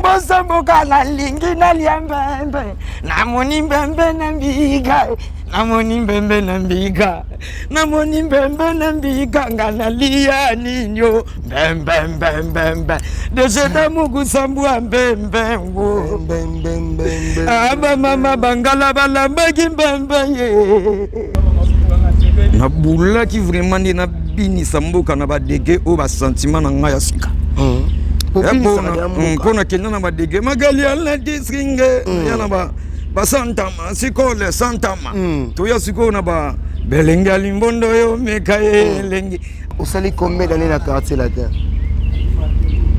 Bosamboka na lingi na liambembe. Namoni mbembe na mbika. Namoni mbembe na mbika. Namoni mbembe na mbika. Ngana liya ninyo. Mbembe. Dejeta Mukusambwa mbembe. Aba mama bangala balambaki mbembe ye. Nabula ki vraiment ni na bini samboka na badege o ba sentiment na ngaya sika. Pona kenya na badege magali ala disringe yana ba santama sikole santama to ya siko na ba belenga limbondo yo mekaye lengi. Osali combien d'années na quartier latin?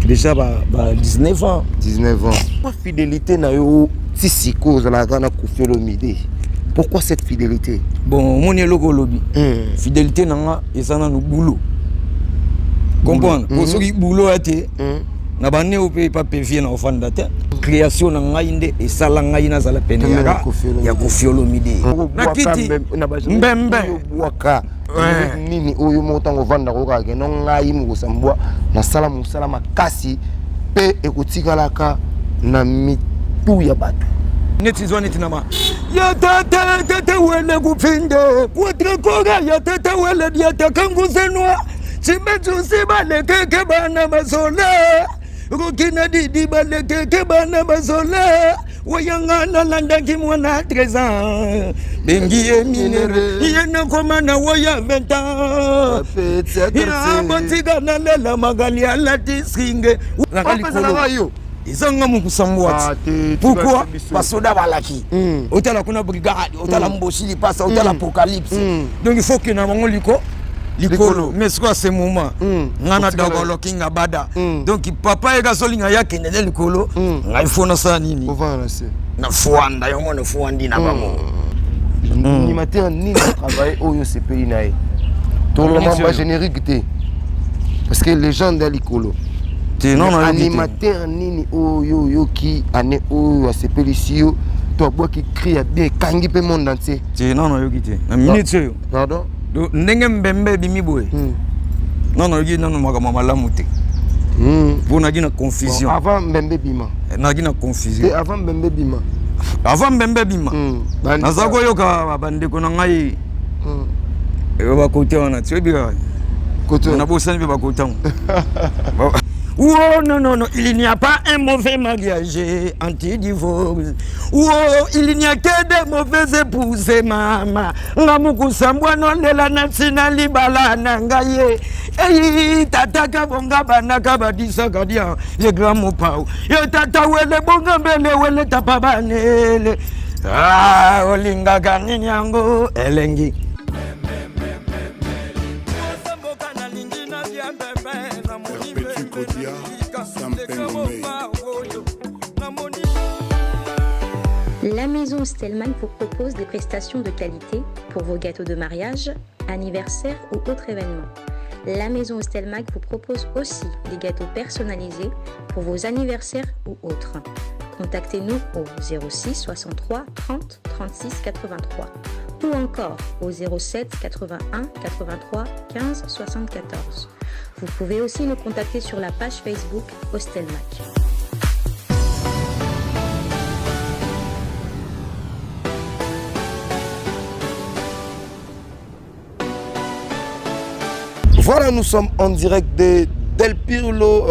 Déjà ba 19 ans. 19 ans. Pourquoi fidélité na yo si siko za la kana Koffi Olomide? Pourquoi cette fidélité? Bon, mon eloko lobby. Fidélité nanga esana no boulot. Comprendre? Kosoki boulot ate. Na bane ope pa pevie na ofanda te. Création na ngai nde esala ngai na zala pene ya Koffi Olomide. Na kiti mbembe waka. Nini oyo motango vanda ko ka ke no ngai Mukusambwa na sala musala makasi pe ekotikalaka na mitu ya bato. Neti zwa neti nama ya tete wele kupinde kutre koga ya tete wele diata kangu zenwa chimetu sibale keke bana basole rukina didi bale keke bana basole wayangana landaki mwana 13 ans bengie minere yena komana waya 20 ans ya botika na lela magali ala tisinge nakali kolo Izanga Mukusambwa. Pourquoi? Basoda balaki. Otala kuna brigade, otala mboshili pasa, otala apocalypse. Donc il faut que na bango likolo. Mais c'est quoi ce moment? Ngana dogolo kinga bada. Donc papa ega solinga yake nele likolo. Ngai fona sa nini? Na fuanda yongo na fuandi na bango. Ni matin ni travail oyo sepeli nae. Tout le monde va générique té. Parce que les gens de likolo non animateur nini oyo ki ane oyo asepeli sio to bois qui crie bien kangi pe monde entier non yokite na minute yo pardon ndenge mbembe bimi boye non yoki non makama malamu te pour na gina confusion avant mbembe bima na gina confusion avant mbembe bima nazako yoka bandeko na ngai ba côté wana tsebi côté na bosani ba côté Oh non, il n'y a pas un mauvais mariage anti-divorce. Oh, il n'y a que des mauvaises épouses, maman. Nga Mukusambwa non de la nationali bala nangaye. Hey, tata kabonga banaka badisa kadia. Ye grand pao. Ye tata wele bonga bele wele tapabanele. Ah, olinga kanini yango elengi. La maison Stelmach vous propose des prestations de qualité pour vos gâteaux de mariage, anniversaire ou autres événements. La maison Stelmach vous propose aussi des gâteaux personnalisés pour vos anniversaires ou autres. Contactez-nous au 06 63 30 36 83 ou encore au 07 81 83 15 74. Vous pouvez aussi nous contacter sur la page Facebook Stelmach. Voilà, nous sommes en direct de Del Pirlo,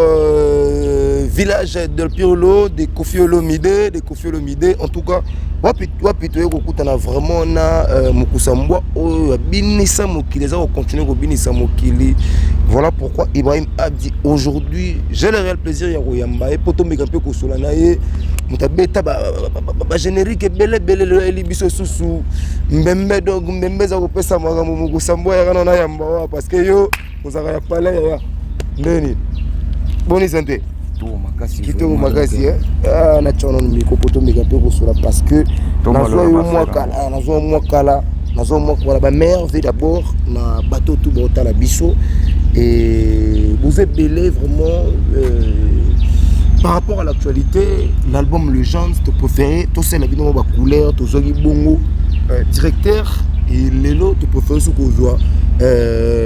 village Del Pirlo, de Koffi Olomide, En tout cas, wapito yokokutana vraiment na Mukusambwa oyo binisa mokili za continuer ko binisa mokili. Voilà pourquoi Ibrahim Abdi aujourd'hui, j'ai le réel plaisir ya koyamba et poto mekampe ko solana ye mutabeta ba générique bele le elibiso susu mbembe dog mbembe za kopesa makambo Mukusambwa ya kana na yamba parce que yo kozaka ya pala ya ndeni boni santé Kitoko makasi na chono miko poto mekampe ko sola parce que nazo moi ba merveille d'abord na bateau tout bota la biso et vous êtes belé vraiment par rapport à l'actualité. L'album Legend te préféré tout c'est la vidéo ba couleur to zogi bongo directeur et lelo te préféré ce qu'on voit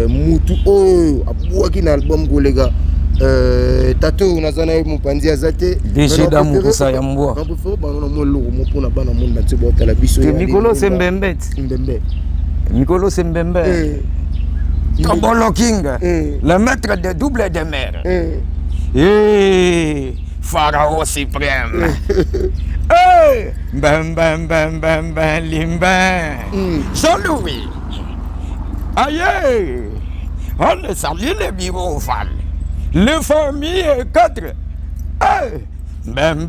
mutu oh abouaki na album go les gars tato nazana mopanzi azate déchet d'amour ça yamboa on peut faire ba non mo loko mo pona bana monde na tsebo tala biso ya Mikolo Sembembe Mikolo Sembembe Tombolo King le maître de double de mer Pharaon suprême ben limben Jean-Louis aïe on le salue les birophales le famille 4 ben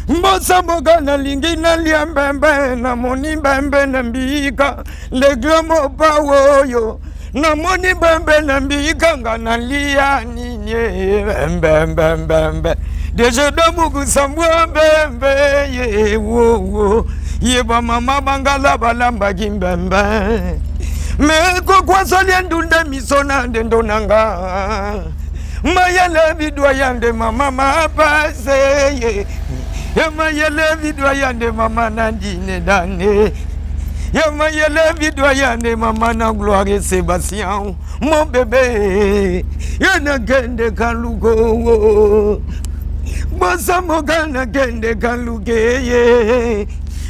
Mbosa mboga na lingi na liambembe na moni bembe na mbika le glomo pawoyo na moni bembe na mbika ngana lia ninye bembe deje domu kusambwa bembe ye wo ye ba mama bangala balamba kimbembe me ko kwa soliendunda misona ndendo nanga mayele bidwa yande mama pase mayele bidwa yande mama nandine dane mayele bidwa yande mama na Gloire Sébastien mon bébé yana gende kalugo bosa mogana gende kaluge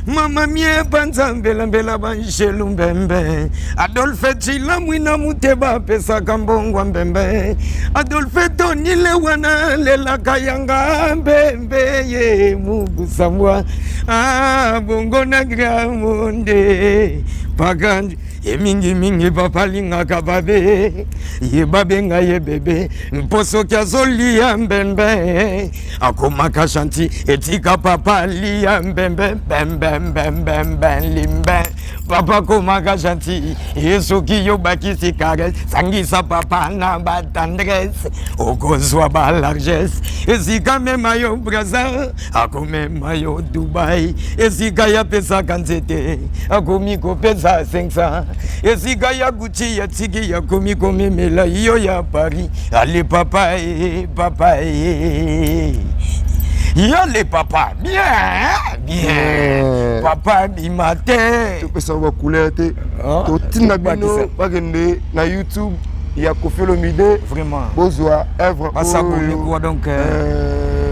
mama mie panza mbela banjelu mbembe Adolphe Chila mwina muteba pesa kambongwa mbembe Adolphe Tonile wana lela kayanga mbembe ye Mungu samwa bongo na gramonde paganji mingi papalinga kababe ye babenga ye bebe mposo kiazoli ya mbembe akoma kashanti etika papa liya mbembe bembe limbe papa koma kashanti yesu kiyo bakisi kares sangisa papa na batandres okozwa ba largesse esika mema yo Brazza akome mayo Dubai esika ya pesa kanzete akomi ko pesa 500 esika ya Gucci ya tiki ya komi komemela iyo ya Paris allez papa Yale papa, bien. Papa bimate. Tu peux savoir couleur te. To tina bino bagende na YouTube ya Koffi Olomide. Vraiment. Bozwa œuvre. Pas s'abonner quoi donc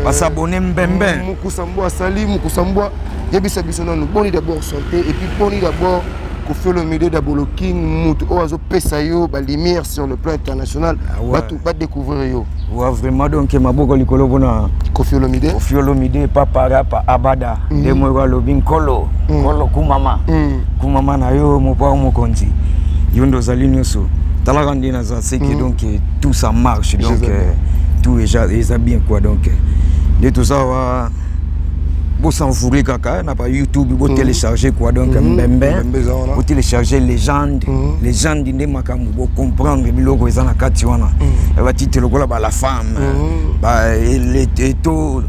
pas s'abonner mbembe. Mukusambwa sali mukusambwa yebisa biso nanu boni d'abord santé et puis boni d'abord Koffi Olomide d'abord le king mutu oazo pesa yo ba lumière sur le plan international ba découvrir yo. Ouais vraiment donc maboko likolo bona Koffi Olomide papa rapa abada ndemo wa lobin kolo kumama kumama na yo mopa mokonzi yondo zalini so talagandi na za c'est que donc tout ça marche donc tout est bien quoi donc de tout ça va vous s'enfourrer kaka n'a pas YouTube vous télécharger quoi donc mbembe vous télécharger légende de makamu vous comprendre biloko ezana kati wana va titre lokola ba la femme ba les tétos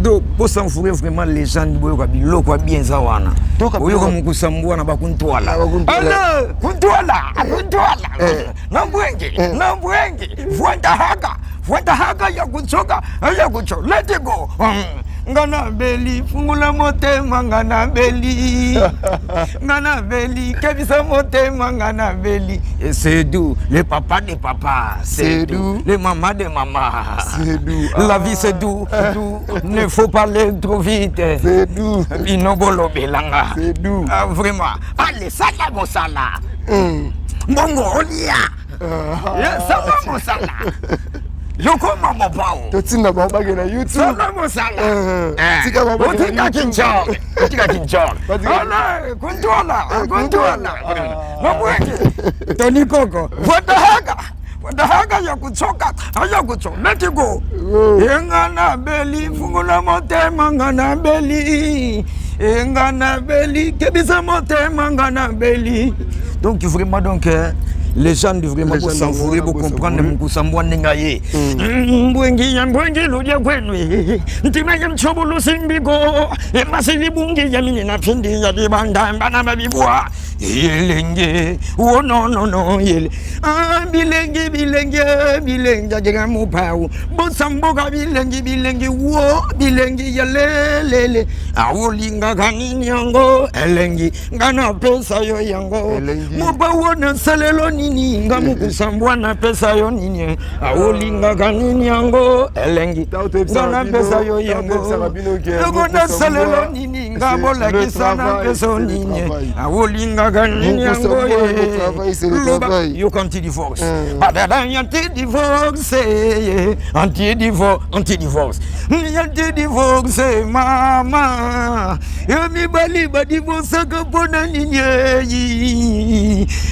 donc vous s'enfourrer vraiment légende boyoka biloko bien za wana boyoka mukusambwa na bakuntwala ala kuntwala nambwengi vuanda haka ya kuchoka let it go ngana beli fungula motema ngana beli kebisa motema ngana beli et c'est doux le papa de papa c'est doux le maman de maman c'est doux la vie c'est doux ne faut pas aller trop vite c'est doux binobolo belanga c'est doux vraiment allez sala mosala mbongo olia sala mosala Yoko mama pao. Totinda babage na YouTube. Sala mosala. Tika babage na YouTube. Tika kinchor. Ala kuntola. Mabweke. Toni Koko. Wanda haka ya kuchoka. Haya kucho. Let it go. Ngana beli fungula motema ngana beli. Ngana beli kebisa motema ngana beli. Donc vraiment donc les gens doivent vraiment s'enfouir pour comprendre mukusambwa nengaye mbwengi ludia kwenu ntimanya mchobolo simbiko emasili bungi ya mini na pindi ya dibanda bana babibwa Bilenge, oh non non non yele. Ah bilenge jaga mupau. Bosamboga bilenge wo bilenge yele lele. Awolinga kanini yango elengi ngana pesa yo yango. Mupa wona salelo nini ngamu kusambwa na pesa yo nini. Awolinga kanini yango elengi ngana pesa yo yango. Ngona salelo nini ngabola kisana pesa nini. Awolinga kanini yango. You can't divorce. Anti-divorce, anti-divorce, anti-divorce, mama. Yami bali ba divorce kapona nini?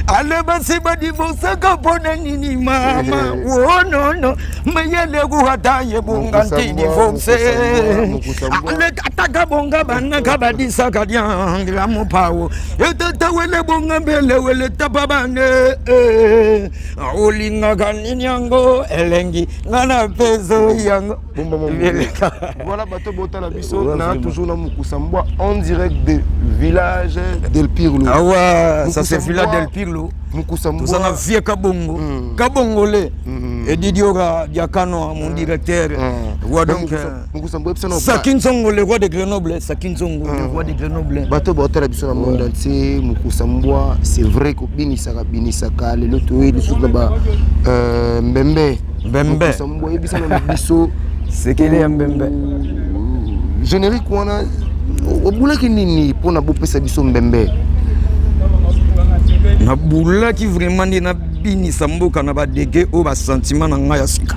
Aleba se ba divorce kapona nini, mama. Oh no no, mayele kuhata ye bunga anti-divorce. Ale kataka bunga bana kabadisa kadiang ramu pao. Yotata wele bunga bele wele tapabane. Olinga kanini yango elengi ngana peso yango. Voilà bateau bota la biso na toujours na Mukusambwa en direct des villages del Pirlo. Ah ouais, ça c'est village del Pirlo. Mukusambwa. Tout ça na vie Kabongo. Kabongole. Et Didioga Diakano mon directeur. Ouais donc Mukusambwa Sakin Songo le roi de Grenoble, Sakin Songo le roi de Grenoble. Bateau bota la biso na monde entier Mukusambwa, c'est vrai que binisaka le lotoé le sous là-bas Mbembe. Mukusambwa ebisa na biso. C'est qu'il est Mbembe. Générique wana obulaki nini pona bopesa biso Mbembe? Na bulaki vraiment ndi na binisa mboka na badege o ba sentiment na nga ya sika.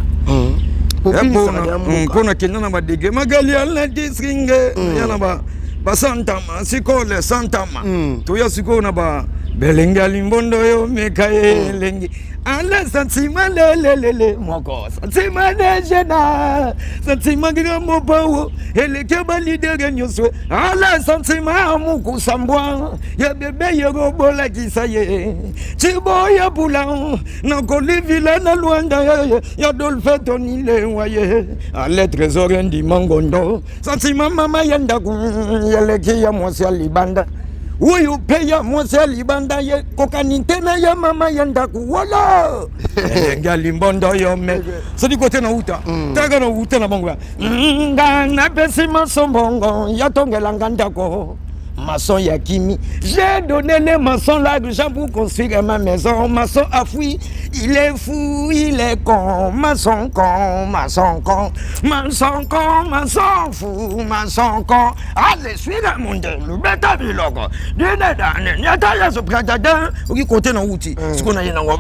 Pona kenya na badege magali ala disringe yana ba santama sikole santama to ya siko na ba belenga limbondo yo mekaye lengi ala sentiment lelelele moko sentiment jena sentiment gamo bawo ele ke balidege nyoswe ala sentiment Mukusambwa ya bebe yego bola kisaye chibo ya bulan na kolivila na luanda ya dolfeto ni le waye ala trésor ndi mangondo sentiment mama yanda ku yele ke ya mwasi libanda. Uyu peya mwase libanda ye kokanintena ya mama yanda kuwala ngali mbondo yome sodi kote na uta taga na uta na bongo nga na pesi masombongo ya tongela ngandako maçon Yakimi, j'ai donné les maçons l'argent pour construire ma maison. Maçon a fui, il est fou, il est con. Maçon con, maçon con, maçon con, maçon fou, maçon con. Allez, suis le monde, le bêta bilogo. Dine dane, nyataya sopratada. Oki kote na uti, siko na yena ngo.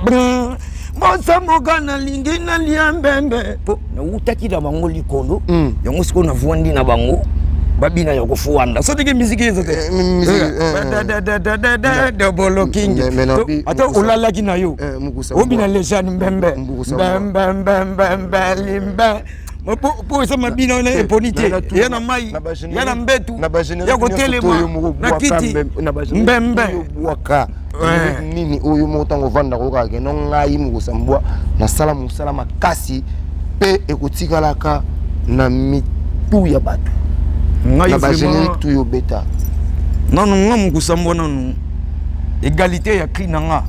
Bosa moga na lingi na liambembe. Po, na utaki na bango likolo. Yongo siko na vuandi na bango. Babina yoko fuanda. So tiki miziki hizo te. De bolo king. Ata ulala kina yo. Obina leshani mbembe. Mbembe limbe. Po sama bina na eponite. Yana mai. Yana mbetu. Yako telema. Na kiti. Mbembe. Waka. Nini oyo motango vanda koka ke no ngai Mukusambwa na sala musala makasi pe ekotikalaka na mitu ya bato. Na ba générique tout yo beta. Non non Mukusambwa non. Égalité ya cri nanga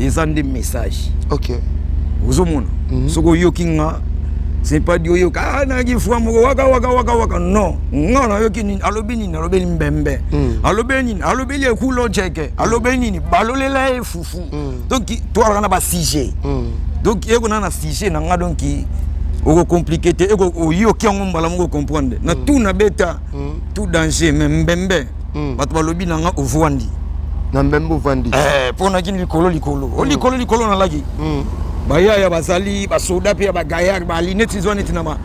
ezande message. OK. Uzomona. Soko yokinga c'est pas dio yo kana gifwa mo waka non. Ngona yokini alobini na lobeli mbembe. Alobeni alobeli ekulo cheke. Alobeni balolela e fufu. Donc toi na ba sujet. Donc yeko na sujet nanga donc oko compliqué te eko yo ki ngo mbala mo comprendre na tout na beta tout danger même mbembe bato balobi nanga ovwandi na mbembe ovwandi pona kini likolo na lagi baya ya basali basoda pe ba gayar ba lineti zone tinama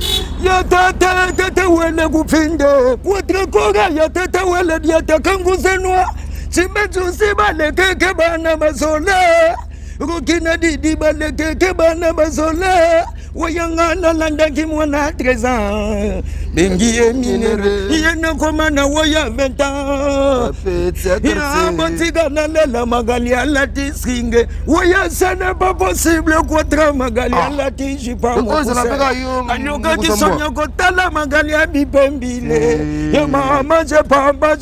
ya tata wele kupinde kutre koga ya tata wele dia takangu zenwa chimetu sibale keke bana basola rokina didi bale keke bana basola Wayangana landa ki mwana 13 ans bengie minere yena komana woya menta ya botika na lela magali ala tisinge woya sana pas possible contre magali ala tiji pa mo anyoka tisonya kotala magali abipembile ya mama je pamba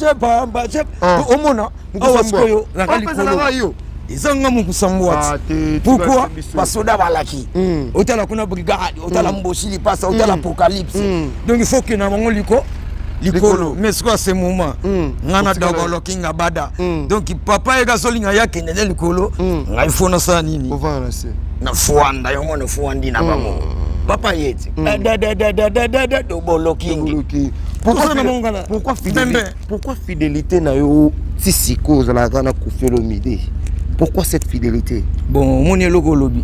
omona awaskoyo nakali kolo izanga mukusambwa pourquoi basoda balaki otala kuna brigade otala mboshili pasa otala apocalypse donc il faut que na bango likolo mais c'est quoi ce moment ngana dogolo kinga bada donc papa ega solinga yake ndele likolo ngai fona sa nini na fuanda yo ngone fuandi na bango papa yeti da dogolo kingi pourquoi fidélité na yo si cause la kana Koffi Olomide? Pourquoi cette fidélité? Bon, mon eloko lobi.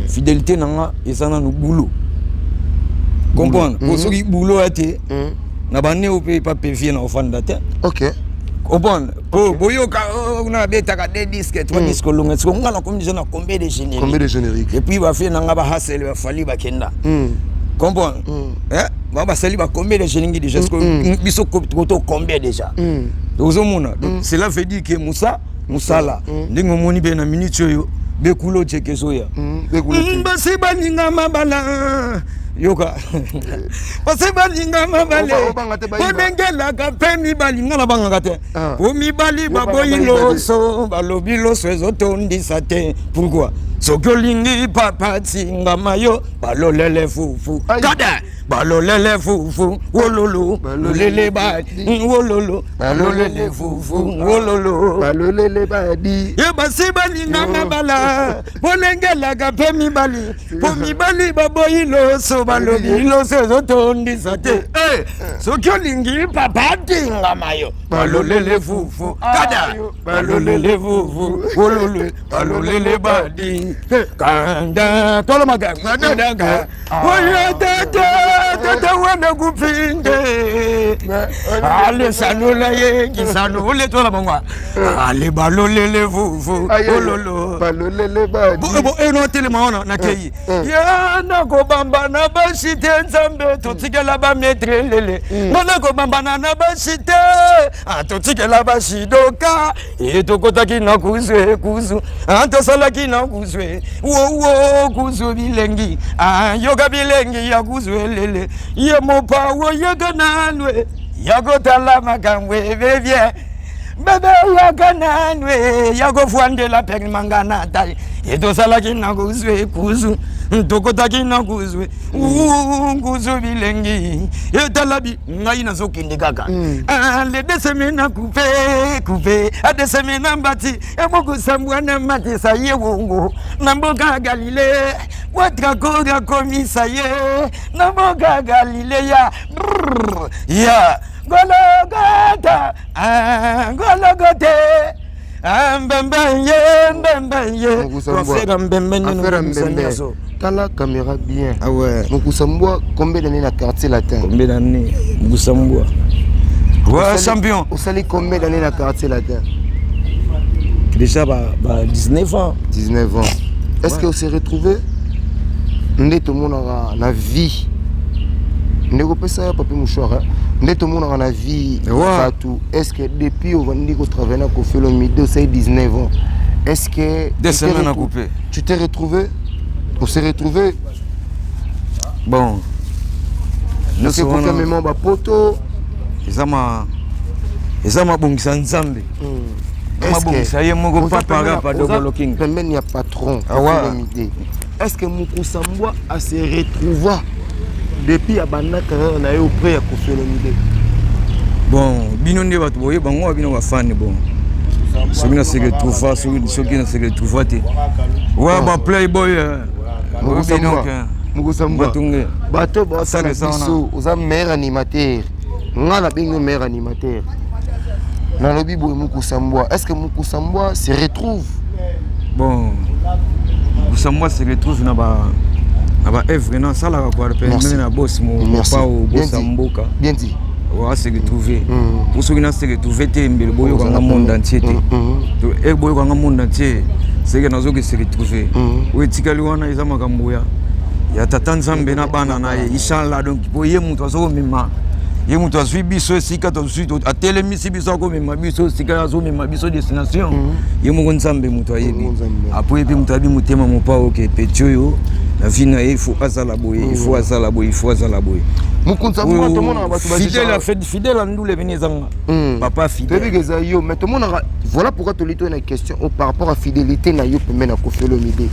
Fidélité nanga ezana no boulot. Comprendre? Pour ceux qui boulot ate, na bane ope pa pevie na ofanda te. OK. Comprendre? Pour boyo ka na beta ka des disques, 3 disques longs. C'est comme on a combien de génériques. Combien de génériques? Et puis va faire nanga ba hasel ba fali ba kenda. Comprendre? Ba sali ba combien de génériques déjà? Biso koto combien déjà? Donc cela veut dire que Moussa musala ndingo moni be na minute yo be kulo cheke soya basi baninga mabala yoka basi baninga mabala bonengela ka pemi balinga la banga te o mi bali baboyilo so balobilo so ezotondisa te pourquoi sokolingi papa tinga mayo balolele fufu kada balolele fufu wololo balolele badi wololo balolele fufu wololo balolele badi ye basi balinga mabala bonengela ka pemi bali pomi bali baboyilo so balobilo so ezotondisa te sokolingi papa tinga mayo balolele fufu kada balolele fufu wololo balolele badi kanda tolo maganga danga oya tata wana kupinde ale sanula ye kisanu ole tola mangwa ale balolele fufu ololo balolele badi bo eno tele maona na kei ya na ko bamba na bashite nzambe totikela ba metre lele mana ko bamba na bashite totikela ba shidoka etokotaki na kuzwe kuzu antosalaki na kuzwe wo kuzu bilengi yoga bilengi ya kuzwe lele ye mopa wo yoga nanwe yagotala makangwe bebye bebe yoga nanwe yagofwandela pek mangana tai etosalaki na kuzwe kuzu ntokotaki na kuzwe kuzu bilengi etalabi ngai nazokende kaka le desemena kupe adesemena mbati emokusambwa na matisa ye wongo na mboka Galile watrakoga komisa ye na mboka Galile ya Gologota Gologote mbembenye affaire mbembenye tala caméra bien. Ah ouais. Mukusambwa combien d'années na quartier latin? Combien d'années Mukusambwa? Ouais, champion. Vous savez combien d'années na quartier latin? Déjà 19 ans. 19 ans. Est-ce que vous s'est retrouvé? Ndé tout le monde a la vie. Ndé ko pesa papi mouchoir. Ndé tout le monde a la vie. Partout. Est-ce que depuis on dit qu'on travaille na Koffi Olomide, c'est 19 ans. Est-ce que des semaines à couper. Tu t'es retrouvé? On s'est retrouvé. Bon. Nous sommes conformément à poto. Ezama bongisa nzambe. Mabongisa ye moko papa rapa dogolo king. Pembeni ya patron. Est-ce que Mukusambwa a se retrouvé depuis abanda carrière na yo près ya Koffi Olomide? Bon, bino nde batu boye bango bino ba fan bon. Soki na se retrouva, soki na se retrouva te. Ouais ba playboy Mukusambwa. Bato ba ça biso, oza meilleur animateur. Nga na bingo meilleur animateur. Na lobi boye Mukusambwa. Est-ce que Mukusambwa se retrouve? Bon. Mukusambwa se retrouve na ba œuvre na sala quoi pe na boss mo pa o boss mboka. Bien dit. Ouais, se retrouver. Pour ceux qui n'ont se retrouvé te mbele boyo kanga monde entier te. To e boyo kanga monde entier. C'est que nazo que se retrouver. Oui tikali wana eza makambo ya ya tata nzambe na bana na ye inshallah donc po ye mutu azo mema ye mutu azwi biso esika tozwi atelemisi biso akomema biso esika azomema biso destination ye moko nzambe mutu ayebi apo epi mutu abi motema mopa oke peti oyo la vie na ye il faut azala boye il faut azala boye il faut azala boye mukunza mwa to mona bato ba fidèle à ndule beni zanga papa fidèle tebi geza yo mais to mona voilà pourquoi to lito na question par rapport à fidélité na yo pembe na Koffi Olomide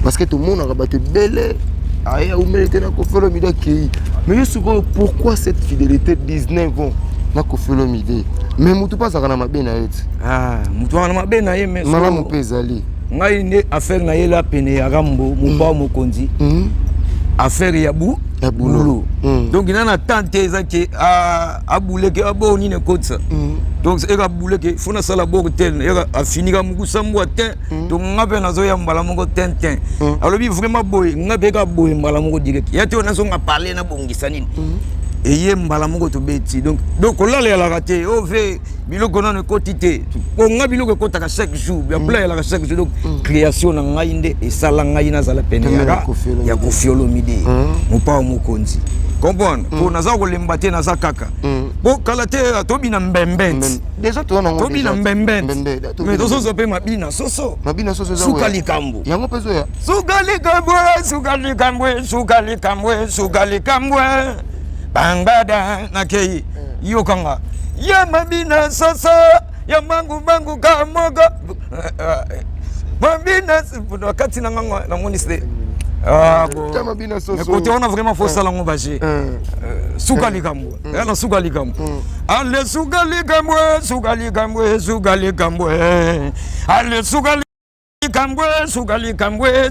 parce que to mona bato belle aya umélité na Koffi Olomide ki mais yo souvent pourquoi cette fidélité 19 ans na Koffi Olomide mais mutu pas ça na mabe na yet mutu na mabe na ye mais mala mo pezali ngai ne affaire na ye la pene ya rambo muba mokonzi affaire ya boulot donc il a tenté que à bouler que aboni ne kotsa donc il a boulé que fona sala bortel il a fini ka mukusa mbwate donc ngabe nazo ya mbala moko tenten alors bi vraiment boy ngabe ka boy mbala moko direct ya te on a son a parler na bongisa nini et yé mbala moko to beti donc là la raté au fait biloko na quotité ko ngabi biloko kota ka chaque jour bien plein la chaque jour donc création na ngai nde et sala ngai na zala pene ya Koffi Olomide mo pa mo konzi comprendre pour naza ko lembate na zakaka bo kala te tobi na mbembent déjà to na tobi na mbembent mais tozo zo pe mabina soso suka likambo yango pezo ya suka likambo Bangbada nakei yokanga ya mabina sasa ya mangu kamoga mabina wakati na nganga na moniste bon mabina sasa écoutez on a vraiment faut ça lango bager suka likambo yana suka likambo ale suka likambo ale sugali kambwe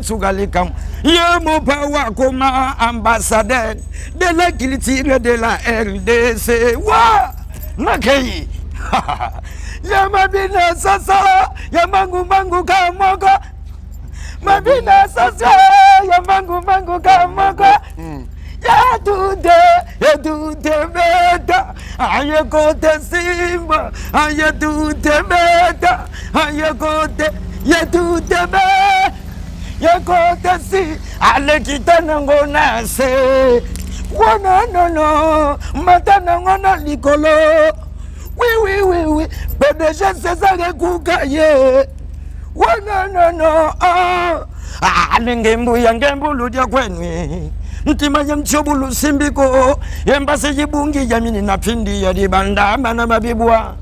ye mopa wako ma ambassadeur de la culture de la RDC wa nakei ya mabina sasa ya mangu kamoga mabina sasa ya mangu kamoga ya tude beta aye kote simba aye tude beta aye kote yetutebe yekotesi alekitanango nase wononono matanango na likolo oui PDG César Kukaye wononono alengembu yangembulu dia kwenwe ntima ya mchobulu simbiko yembase jibungi jamini na pindi ya dibanda mana mabibwa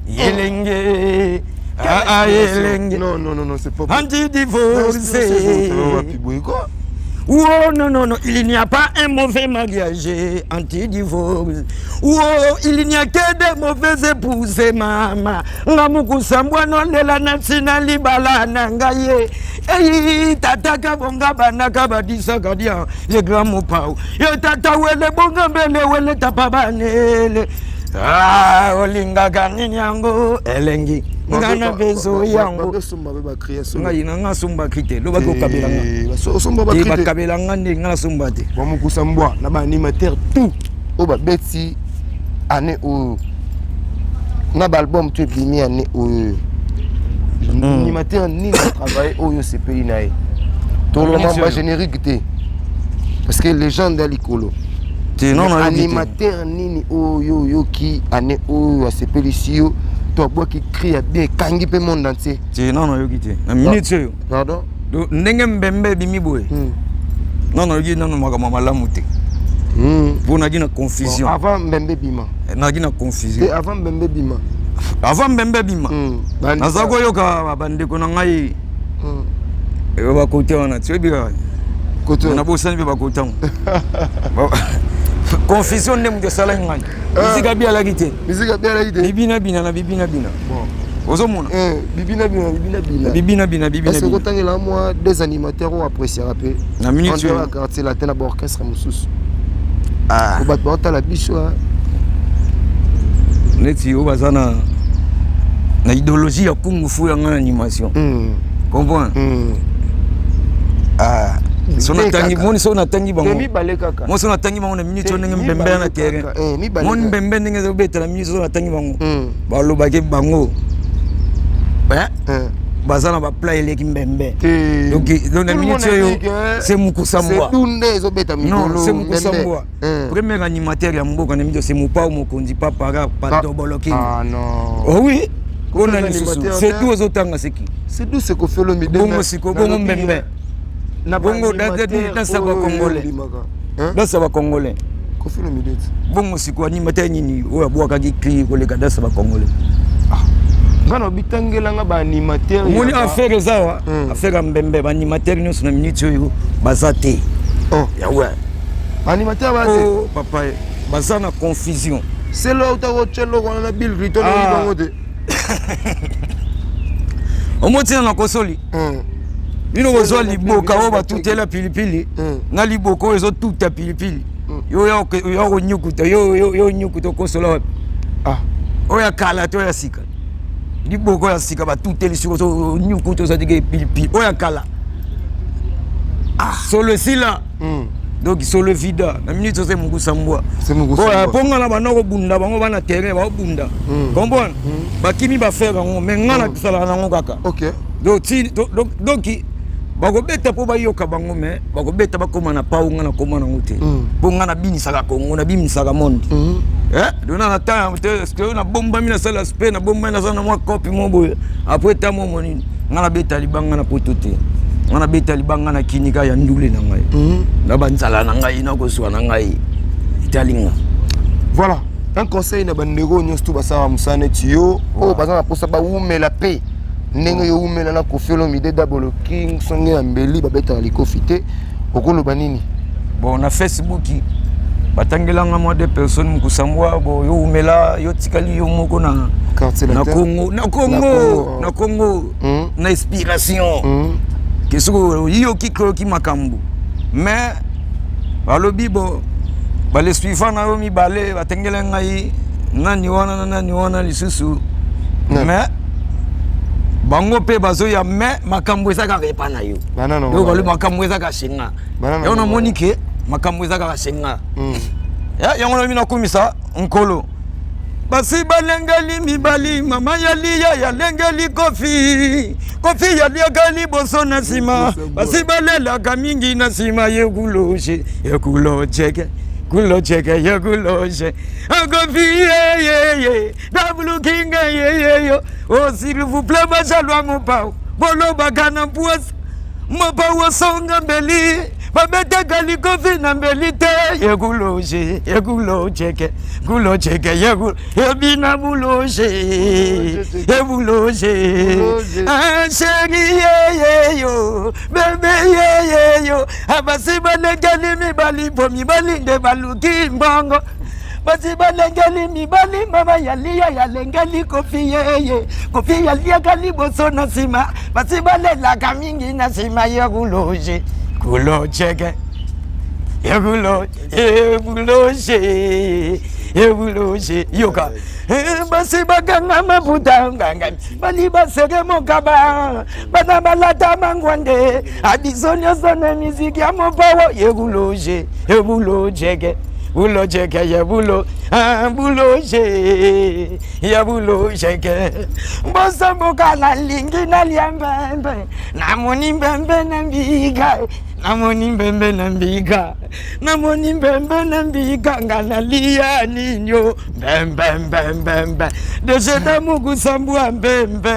yelenge non, c'est pas anti-divorcé. Oh non, il n'y a pas un mauvais mariage anti-divorce. Oh, il n'y a que des mauvaises épouses, maman. Ngamuku sambwa non de la nationali bala nangaye. Ei tata kabonga banaka badisa kadia. Le grand mopao. Yo tata wele bonga bele wele tapabanele. Olinga kanini yango elengi. Ngana bezo yango ngai nanga sumba kite lo bako kabelanga sumba bakite ba kabelanga ndi ngana sumba te ba mukusa mbwa na ba animateur tout o ba beti ane o na ba album tu bimi ane o animateur ni travailler o yo c'est pays nae to lo mamba générique te parce que les gens d'alikolo non animateur nini o yo ki ane o c'est pays yo toi bois qui crie bien kangi pe monde entier non yokite na minute yo pardon do ndenge mbembe bimi boy non yoki non makama malamu te pour na gina confusion avant mbembe bima na gina confusion avant mbembe bima naza koyoka bandeko na ngai ba kote wana tibika kote na bosani be ba kote confusion ndem de sala ngani Musique bien la guité. Bibina. Bon. Ozomona. Bibina. Est-ce que autant là moi des animateurs ont apprécié rapper. La minute sur la quartier la tête orchestre Moussous. Ko battre la bicho. Neti o bazana na idéologie ya Kung Fu ya animation. Comprends? Sona tangi moni sona tangi bango. Mo sona tangi bango na minute ndenge mbembe na terrain. Moni mbembe ndenge zo betela minute sona tangi bango. Ba lo ba ke bango. bazana ba plat eleki mbembe. Donc na minute c'est Mukusambwa. C'est Dunde ezobeta mikolo. Non, c'est Mukusambwa. Premier animateur ya mboka na minute c'est Mupao Mokonzi papa Patobolo King. Ah non. Oh oui. C'est tout aux otanga c'est qui? C'est d'où c'est Koffi Olomide. Bongo siko bongo mbembe. Na bongo dans ça va congolais. Dans ça va congolais. Koffi Olomide. Bongo siko animateur nini oya bwaka ki koleka dans ça va congolais. Ngana bitangelanga ba animateur. Moni affaire zawa, affaire mbembe ba animateur nyonso na minute oyo bazate. Oh, ya ouais. Animateur ba te. Oh papa, bazana confusion. C'est là où tu as chelo on a Bill Riton bango te. Omoti na kosoli. Bino kozwa liboka o batutela pilipili. Na liboko ezo tuta pilipili. Yo nyukuta, yo nyukuta kosola. Ah. Oya kala to ya sika. Liboko ya sika batuteli siko so nyukuta so dige pilipili. Oya kala. Ah, solo sila. Donc solo vida. Na minute c'est Mukusambwa. C'est Mukusambwa. Ponga na banoko bunda bango bana terrain ba bunda. Comprendre? Bakimi ba faire bango mais ngana kisala nango kaka. OK. Donc bakobeta po bayoka bango mais bakobeta bakoma na paunga na koma na ngote. Ponga na binisaka Kongo na binisaka monde. Dona na temps est-ce que na bomba mina sala spe na bomba na sana mwa copie mo boye. Après ta mo monini. Ngana beta libanga na potote. Ngana beta libanga na kinika ya ndule na ngai. Na banzala na ngai na koswa na ngai. Italinga. Voilà. Un conseil na bandeko nyonso to basala musane tio. Oh bazana posa ba umela pe. Ndenge yo umela na Koffi Olomide Double King songe ya mbeli babeta likofite. Okolo banini. Bon na Facebook batangelanga moi des personnes Mukusambwa bo yo umela yo tikali yo moko na Congo na inspiration que so yo ki makambu mais balobi bo bale suivant na yo mi bale batangelanga yi nani wana lisusu mais bango pe bazo ya mais makambu ezaka repa na yo yo balo makambu ezaka shinga yo na monike makambu ezaka shinga ya yango na mina kumisa nkolo basi balengali mibali mama ya lengali Koffi ya gali boso na sima basi balela kamingi na sima yekulo cheke Koffi Double King oh s'il vous plaît bajalwa Mupao bolo bagana puas Mupao songa mbeli babeta gali Koffi na mbeli te yekulo cheke yebina buloje chéri yo bébé yo abasi balengali mibali po mibali nde baluki mbongo basi balengali mibali mama ya lengali Koffi yalia gali boso na sima basi balelaka mingi na sima yekulo cheke yoka basi baganga mabuta nganga bali basege mokaba bana balata mangwande adisonyo sona miziki ya Mupao yekulo cheke cheke bosa boka na lingi na liambembe na moni mbembe na mbika ngana liya ninyo mbembe desheta Mukusambwa mbembe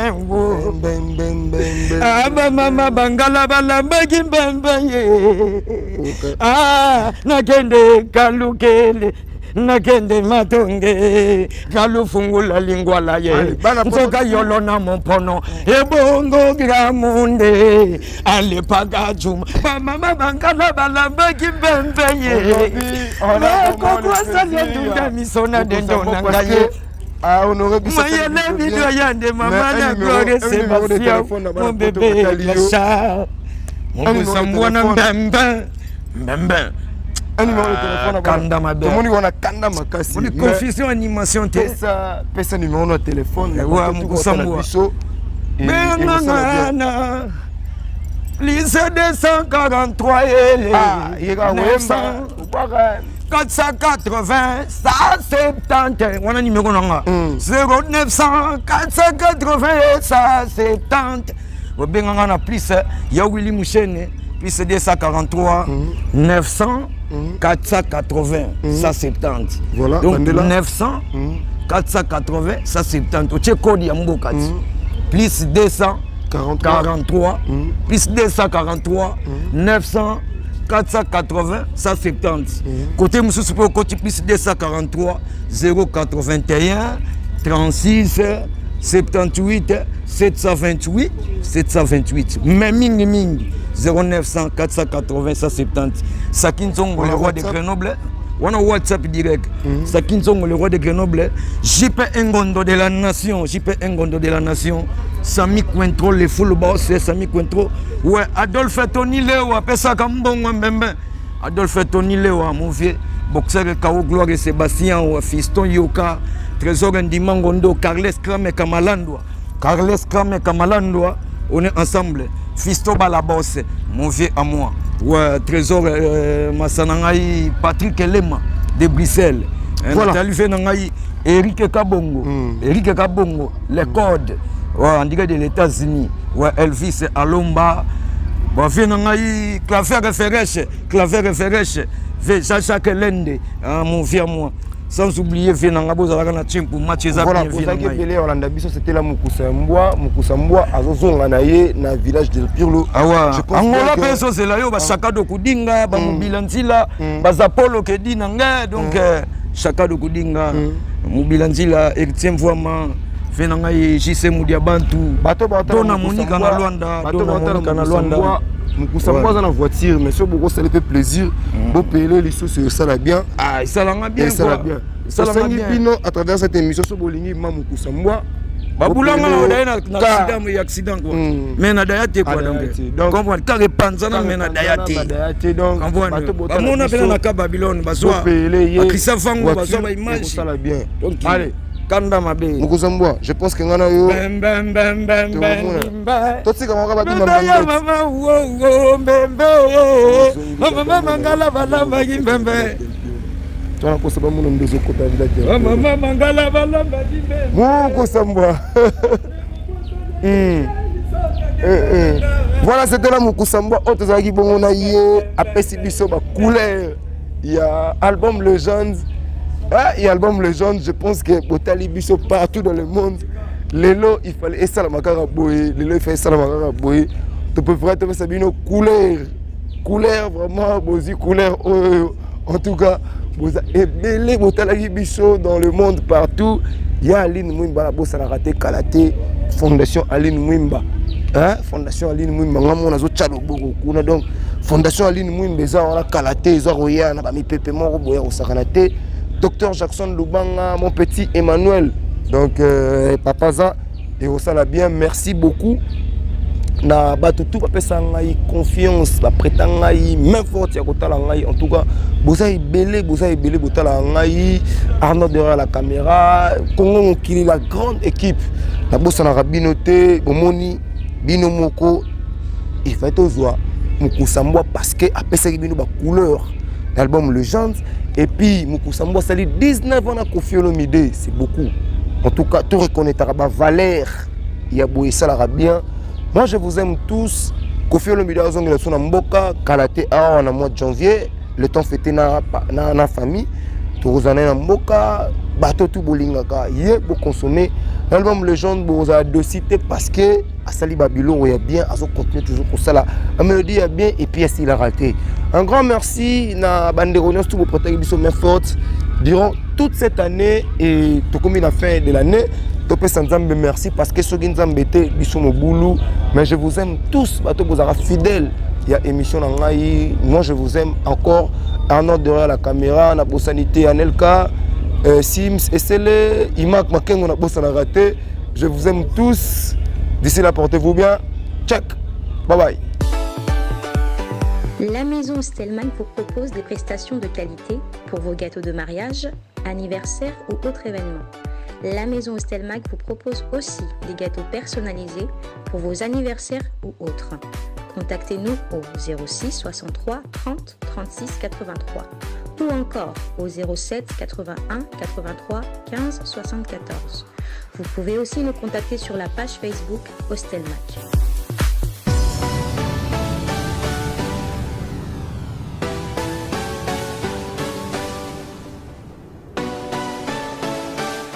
aba mama bangala balambaki mbembe ye nakende kalukele nakende matonge kalufungula lingwala ye nzoka yolo na mpono ebongo gramunde ale pagajuma mama bangala balambaki mbembe ye ko kwasale dunda misona dendo nangaye honoré Mayele video yande mama na Gloire Sébastien mon bébé Lacha Mukusambwa na mbembe un numéro de téléphone kanda mabe tomoni wana kanda makasi ni confusion animation te pesa numéro de téléphone wa Mukusambwa benana plus 243 et 480 170 wana numéro nanga 0900 480 170 bobenganga na plus ya Willy Mouchene plus 243 900 480 170. Voilà, donc 900 480 170. Tu code ya mboka plus 243 plus 243 900 480 170. Côté Moussous côté plus 243 081 36 78 728 728. Mais mingi 0900 480 170. Sakinzongo le roi de Grenoble. On a WhatsApp direct. Sakinzongo le roi de Grenoble. JP Ngondo de la nation. JP Ngondo de la nation. Sami Quentro le full boss. Sami Quentro. Ouais, Adolphe Tony Leo. Apesa Kambongo Mbembe. Adolphe Tony Leo, mon vieux. Boxeur Kao Gloire et Sébastien. Fiston Yoka. Trésor Ndimangondo. Carles Krame Kamalandwa. Carles Krame Kamalandwa. On est ensemble. Fisto Balabos, mon vieux à moi. Ouais, Trésor Massanangaï, Patrick Elema de Bruxelles. Voilà. Nathalie Eric Kabongo. Eric Kabongo, les codes. Ouais, on dirait de l'États-Unis. Ouais, Elvis Alomba. Bon, Vienangaï, Claver Ferreche. Chacha Kelende, mon vieux à moi. Sans oublier Vienanga Bozarana Tchimpu, match voilà, pour ça que Belé Orlando Bisso c'était là Mukusambwa azozonga na ye na village de Pirlo. Ah ouais. Angola peso c'est là yo ba chaka do kudinga ba mobilanzila ba zapolo kedi nanga donc chaka do kudinga mobilanzila Etienne Voama Vienanga JC Mudia Bantu bato na Monika na Luanda na Luanda. Mukusambwa dans la voiture, mais sur beaucoup ça lui fait plaisir. Beau payer les sous sur ça là bien. Ah, ça l'a bien. Ça l'a bien. Ça l'a bien. À travers cette émission sur Bolingi, Mukusambwa. Babulanga na accident quoi. Mais na dayate quoi donc. Comprendre car panzana mais na dayate. Donc comprendre. Amona pena na ka Babylone bazwa. Akisa fango bazwa ba image. Ça l'a bien. Allez. Kanda mabe. Mukusambwa, je pense que ngana yo. Bem. Toti kama ka babi mama wo bembe. Mama mangala bala bagi bembe. Tona ko saba muno ndozo kota village. Mama mangala bala bagi bembe. Mukusambwa. Voilà, c'était là Mukusambwa. Autres zaki bongo na ye apesi biso ba couleur. Il y a album Legends. Ah, et album Legend, je pense que Botali Bisso partout dans le monde. Lelo, il fallait essayer la makara boy. Lelo, il fallait essayer la makara boy. Tu peux vraiment faire une couleur vraiment, bozi couleur. En tout cas, boza ebele Botali Bisso dans le monde partout. Il y a Aline Mwimba, la bosse a raté Kalaté, Fondation Aline Mwimba. Hein? Fondation Aline Mwimba, on a zo tchalo boko kuna donc Fondation Aline Mwimba, ça on a Kalaté, ça roya, na ba mi pepe moro boya au sakanate. Docteur Jackson Lubanga, mon petit Emmanuel, donc Papa Za, et au sala bien, merci beaucoup. Na batutu pa pesa ngai confiance, ba prétanga ngai main forte ya kotala ngai en tout cas, boza belé botala ngai, Arnaud derrière la caméra, Congo Mokili la grande équipe. La bossa na rabinoté, omoni bino moko, il fait aux voix, Mukusambwa parce que après ça bino ba couleur. L'album Legends. Et puis, Mukusambwa sali 19 ans à Koffi Olomide, c'est beaucoup. En tout cas, tout reconnaîtra Valère, Yaboué Salara bien. Moi, je vous aime tous. Koffi Olomide a zongi la sona mboka, Kalaté a en mois de janvier, le temps fêté na famille. Tourozane na mboka, bateau tout bolingaka, yé pour consommer. L'album Legend, vous a deux cités parce que à Sali Babylon, il y a bien, à son contenu toujours pour ça là. La mélodie il y a bien et puis il a raté. Un grand merci à Banderonios, tous vos protègents qui sont main forte durant toute cette année et tout comme la fin de l'année. Topé Sanzambe, merci parce que ceux qui nous ont embêtés, ils sont au boulot. Mais je vous aime tous, vous êtes fidèles. Il y a émission dans l'Aïe. Moi, je vous aime encore. Arnaud derrière la caméra, na Bossanité, Anelka, Sims, Essele, Imak, Makengo, na Bossana raté. Je vous aime tous. D'ici là, portez-vous bien. Check. Bye bye. La maison Stelmach vous propose des prestations de qualité pour vos gâteaux de mariage, anniversaire ou autres événements. La maison Stelmach vous propose aussi des gâteaux personnalisés pour vos anniversaires ou autres. Contactez-nous au 06 63 30 36 83 ou encore au 07 81 83 15 74. Vous pouvez aussi nous contacter sur la page Facebook Stelmach.